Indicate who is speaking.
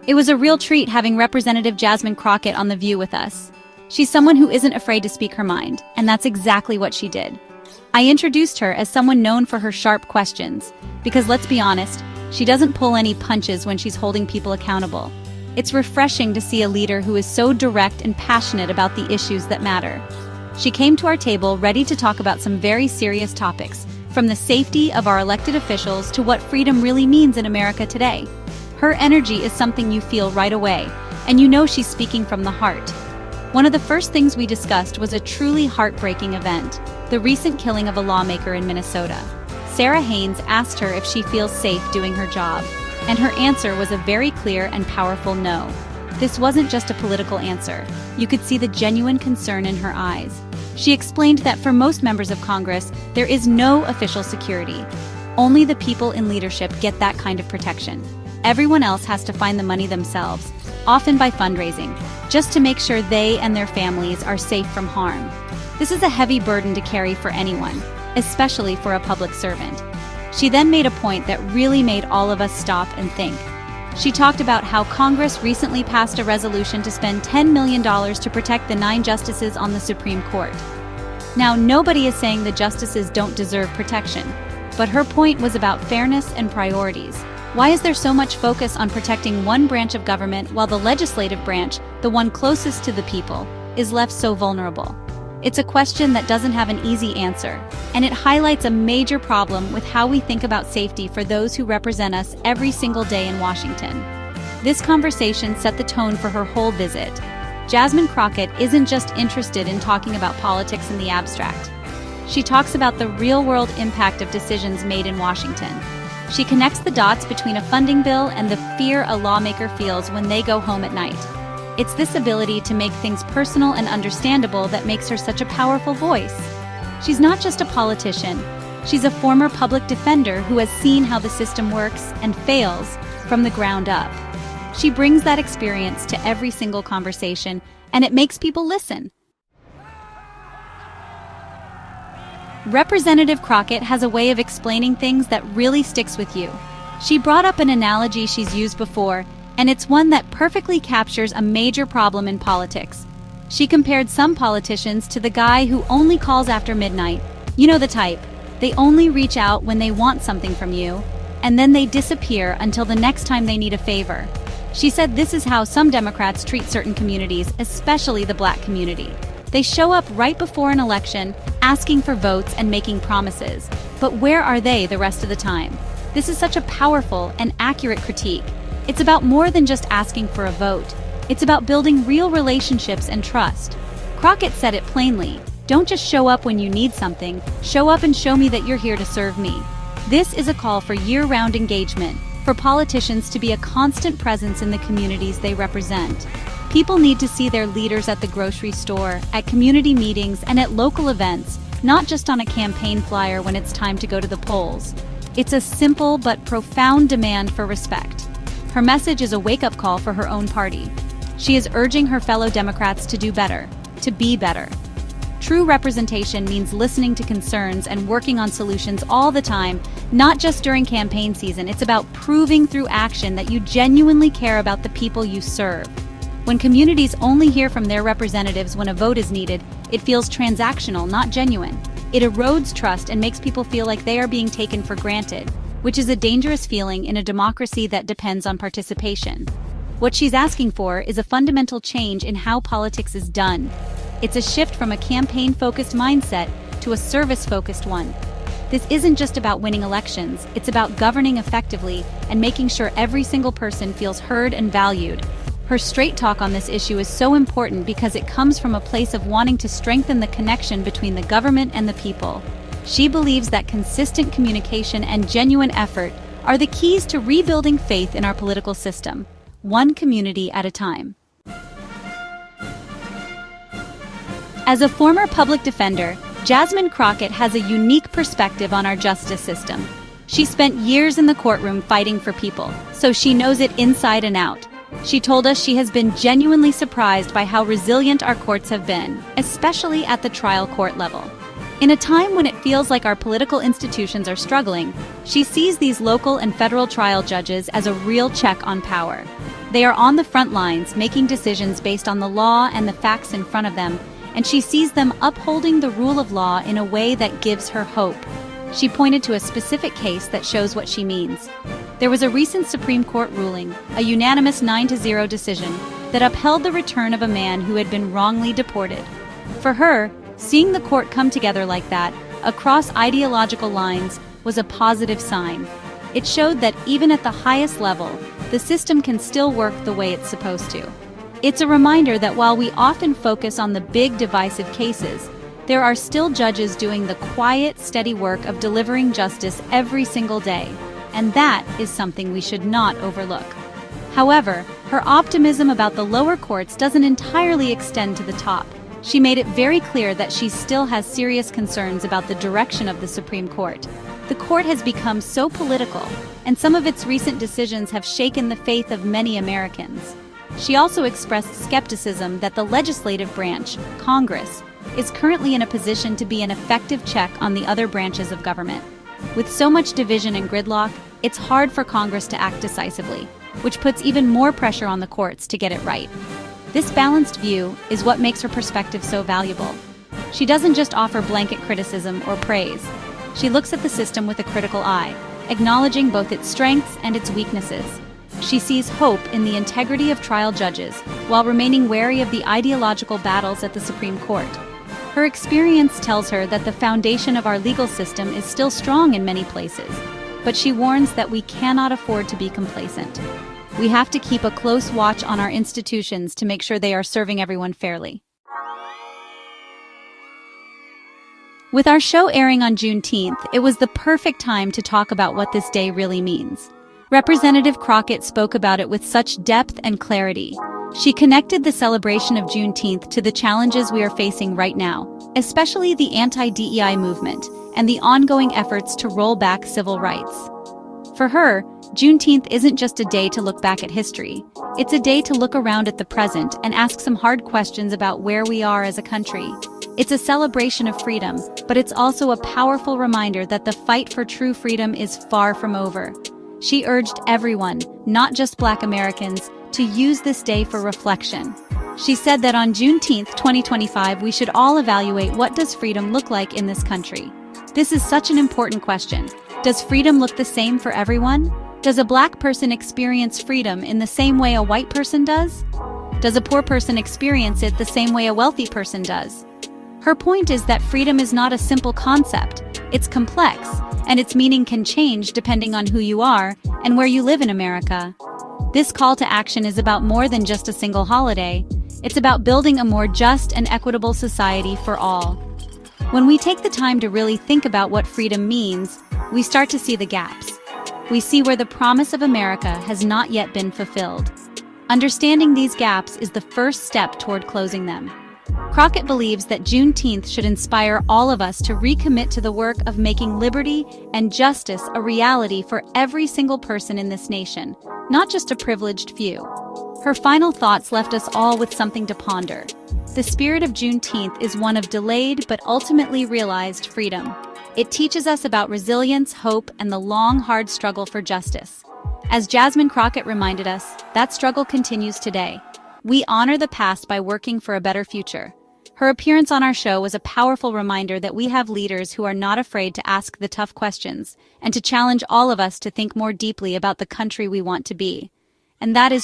Speaker 1: It was a real treat having Representative Jasmine Crocket on The View with us. She's someone who isn't afraid to speak her mind, and that's exactly what she did. I introduced her as someone known for her sharp questions, because let's be honest, she doesn't pull any punches when she's holding people accountable. It's refreshing to see a leader who is so direct and passionate about the issues that matter. She came to our table ready to talk about some very serious topics, from the safety of our elected officials to what freedom really means in America today. Her energy is something you feel right away, and you know she's speaking from the heart. One of the first things we discussed was a truly heartbreaking event, the recent killing of a lawmaker in Minnesota. Sarah Haynes asked her if she feels safe doing her job, and her answer was a very clear and powerful no. This wasn't just a political answer. You could see the genuine concern in her eyes. She explained that for most members of Congress, there is no official security. Only the people in leadership get that kind of protection. Everyone else has to find the money themselves, often by fundraising, just to make sure they and their families are safe from harm. This is a heavy burden to carry for anyone, especially for a public servant. She then made a point that really made all of us stop and think. She talked about how Congress recently passed a resolution to spend $10 million to protect the 9 justices on the Supreme Court. Now, nobody is saying the justices don't deserve protection, but her point was about fairness and priorities. Why is there so much focus on protecting one branch of government while the legislative branch, the one closest to the people, is left so vulnerable? It's a question that doesn't have an easy answer, and it highlights a major problem with how we think about safety for those who represent us every single day in Washington. This conversation set the tone for her whole visit. Jasmine Crocket isn't just interested in talking about politics in the abstract. She talks about the real-world impact of decisions made in Washington. She connects the dots between a funding bill and the fear a lawmaker feels when they go home at night. It's this ability to make things personal and understandable that makes her such a powerful voice. She's not just a politician. She's a former public defender who has seen how the system works and fails from the ground up. She brings that experience to every single conversation, and it makes people listen. Representative Crocket has a way of explaining things that really sticks with you. She brought up an analogy she's used before, and it's one that perfectly captures a major problem in politics. She compared some politicians to the guy who only calls after midnight. You know the type. They only reach out when they want something from you, and then they disappear until the next time they need a favor. She said this is how some Democrats treat certain communities, especially the Black community. They show up right before an election, asking for votes and making promises. But where are they the rest of the time? This is such a powerful and accurate critique. It's about more than just asking for a vote. It's about building real relationships and trust. Crocket said it plainly. Don't just show up when you need something. Show up and show me that you're here to serve me. This is a call for year-round engagement, for politicians to be a constant presence in the communities they represent. People need to see their leaders at the grocery store, at community meetings, and at local events, not just on a campaign flyer when it's time to go to the polls. It's a simple but profound demand for respect. Her message is a wake-up call for her own party. She is urging her fellow Democrats to do better, to be better. True representation means listening to concerns and working on solutions all the time, not just during campaign season. It's about proving through action that you genuinely care about the people you serve. When communities only hear from their representatives when a vote is needed, it feels transactional, not genuine. It erodes trust and makes people feel like they are being taken for granted, which is a dangerous feeling in a democracy that depends on participation. What she's asking for is a fundamental change in how politics is done. It's a shift from a campaign-focused mindset to a service-focused one. This isn't just about winning elections, it's about governing effectively and making sure every single person feels heard and valued. Her straight talk on this issue is so important because it comes from a place of wanting to strengthen the connection between the government and the people. She believes that consistent communication and genuine effort are the keys to rebuilding faith in our political system, one community at a time. As a former public defender, Jasmine Crocket has a unique perspective on our justice system. She spent years in the courtroom fighting for people, so she knows it inside and out. She told us she has been genuinely surprised by how resilient our courts have been, especially at the trial court level. In a time when it feels like our political institutions are struggling, she sees these local and federal trial judges as a real check on power. They are on the front lines, making decisions based on the law and the facts in front of them, and she sees them upholding the rule of law in a way that gives her hope. She pointed to a specific case that shows what she means. There was a recent Supreme Court ruling, a unanimous 9-0 decision, that upheld the return of a man who had been wrongly deported. For her, seeing the court come together like that, across ideological lines, was a positive sign. It showed that even at the highest level, the system can still work the way it's supposed to. It's a reminder that while we often focus on the big divisive cases, there are still judges doing the quiet, steady work of delivering justice every single day, and that is something we should not overlook. However, her optimism about the lower courts doesn't entirely extend to the top. She made it very clear that she still has serious concerns about the direction of the Supreme Court. The court has become so political, and some of its recent decisions have shaken the faith of many Americans. She also expressed skepticism that the legislative branch, Congress, is currently in a position to be an effective check on the other branches of government. With so much division and gridlock, it's hard for Congress to act decisively, which puts even more pressure on the courts to get it right. This balanced view is what makes her perspective so valuable. She doesn't just offer blanket criticism or praise. She looks at the system with a critical eye, acknowledging both its strengths and its weaknesses. She sees hope in the integrity of trial judges, while remaining wary of the ideological battles at the Supreme Court. Her experience tells her that the foundation of our legal system is still strong in many places, but she warns that we cannot afford to be complacent. We have to keep a close watch on our institutions to make sure they are serving everyone fairly. With our show airing on Juneteenth, it was the perfect time to talk about what this day really means. Representative Crocket spoke about it with such depth and clarity. She connected the celebration of Juneteenth to the challenges we are facing right now, especially the anti-DEI movement and the ongoing efforts to roll back civil rights. For her, Juneteenth isn't just a day to look back at history. It's a day to look around at the present and ask some hard questions about where we are as a country. It's a celebration of freedom, but it's also a powerful reminder that the fight for true freedom is far from over. She urged everyone, not just Black Americans, to use this day for reflection. She said that on Juneteenth 2025, we should all evaluate what does freedom look like in this country. This is such an important question. Does freedom look the same for everyone? Does a Black person experience freedom in the same way a white person does? Does a poor person experience it the same way a wealthy person does? Her point is that freedom is not a simple concept. It's complex, and its meaning can change depending on who you are and where you live in America. This call to action is about more than just a single holiday. It's about building a more just and equitable society for all. When we take the time to really think about what freedom means, we start to see the gaps. We see where the promise of America has not yet been fulfilled. Understanding these gaps is the first step toward closing them. Crocket believes that Juneteenth should inspire all of us to recommit to the work of making liberty and justice a reality for every single person in this nation, not just a privileged few. Her final thoughts left us all with something to ponder. The spirit of Juneteenth is one of delayed but ultimately realized freedom. It teaches us about resilience, hope, and the long, hard struggle for justice. As Jasmine Crocket reminded us, that struggle continues today. We honor the past by working for a better future. Her appearance on our show was a powerful reminder that we have leaders who are not afraid to ask the tough questions and to challenge all of us to think more deeply about the country we want to be. And that is